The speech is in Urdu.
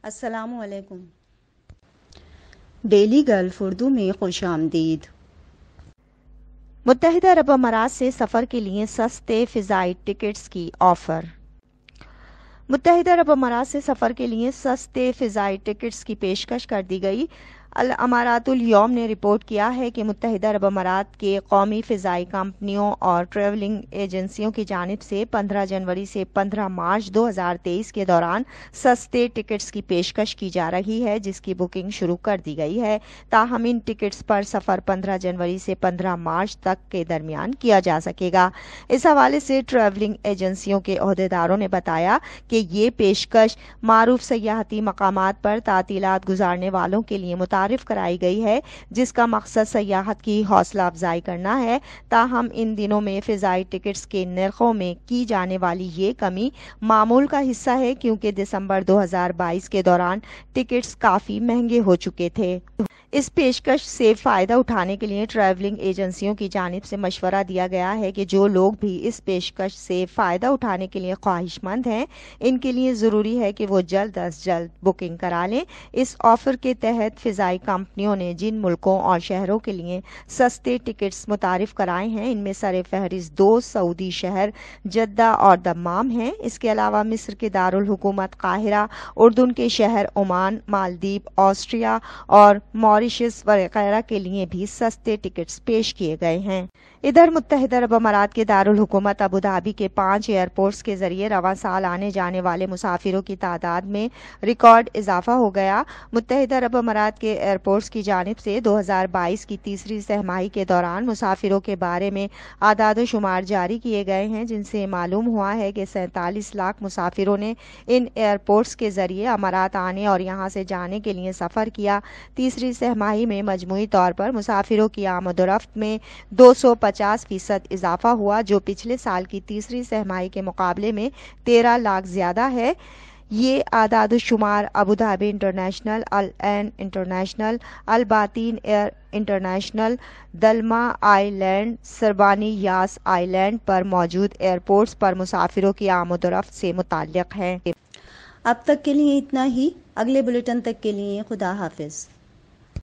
السلام علیکم۔ ڈیلی گلف اردو میں خوش آمدید۔ متحدہ عرب امارات سے سفر کے لیے سستے فضائی ٹکٹس کی آفر۔ متحدہ عرب امارات سے سفر کے لیے سستے فضائی ٹکٹس کی پیشکش کر دی گئی۔ الامارات الیوم نے رپورٹ کیا ہے کہ متحدہ عرب امارات کے قومی فضائی کمپنیوں اور ٹریولنگ ایجنسیوں کی جانب سے 15 جنوری سے 15 مارچ 2023 کے دوران سستے ٹکٹس کی پیشکش کی جا رہی ہے، جس کی بکنگ شروع کر دی گئی ہے۔ تاہم ان ٹکٹس پر سفر 15 جنوری سے 15 مارچ تک کے درمیان کیا جا سکے گا۔ اس حوالے سے ٹریولنگ ایجنسیوں کے عہدیداروں نے بتایا کہ یہ پیشکش معروف سیاحتی مقامات پر تعطیلات گزارنے والوں کے لیے متعارف کرائی گئی ہے، جس کا مقصد سیاحت کی حوصلہ افزائی کرنا ہے۔ تاہم ان دنوں میں فضائی ٹکٹس کے نرخوں میں کی جانے والی یہ کمی معمول کا حصہ ہے، کیونکہ دسمبر 2022 کے دوران ٹکٹس کافی مہنگے ہو چکے تھے۔ اس پیشکش سے فائدہ اٹھانے کے لیے ٹریولنگ ایجنسیوں کی جانب سے مشورہ دیا گیا ہے کہ جو لوگ بھی اس پیشکش سے فائدہ اٹھانے کے لیے خواہش مند ہیں، ان کے لیے ضروری ہے کہ وہ جلد از جلد بکنگ کرا لیں۔ اس آفر کے تحت فضائی کمپنیوں نے جن ملکوں اور شہروں کے لیے سستے ٹکٹس متعارف کرائے ہیں، ان میں سر فہرست 2 سعودی شہر جدہ اور دمام ہیں۔ اس کے علاوہ مصر کے دارالحکومت قاہرہ، اردن کے شہر عمان، مالدیپ، آسٹریا اور ماریشس وغیرہ کے لیے بھی سستے ٹکٹس پیش کیے گئے ہیں۔ ادھر متحدہ عرب امارات کے دارالحکومت ابوظہبی کے 5 ایئرپورٹس کے ذریعے رواں سال آنے جانے والے مسافروں کی تعداد میں ریکارڈ اضافہ ہو گیا۔ متحدہ عرب امارات کے ایئرپورٹس کی جانب سے 2022 کی تیسری سہ ماہی کے دوران مسافروں کے بارے میں اعداد و شمار جاری کیے گئے ہیں، جن سے معلوم ہوا ہے کہ 47 لاکھ مسافروں نے ان ایئرپورٹس کے ذریعے امارات آنے اور یہاں سے جانے کے لیے سفر کیا۔ تیسری سہ ماہی میں مجموعی طور پر مسافروں کی آمد و رفت میں 250% اضافہ ہوا، جو پچھلے سال کی تیسری سہ ماہی کے مقابلے میں 13 لاکھ زیادہ ہے۔ یہ اعداد و شمار Abu Dhabi international, Al Ain international, Al Bateen air international, Dalma island, Sir Bani Yas island پر موجود ایئرپورٹس پر مسافروں کی آمد و رفت سے متعلق ہے۔ اب تک کے لیے اتنا ہی۔ اگلے بلیٹن تک کے لیے خدا حافظ۔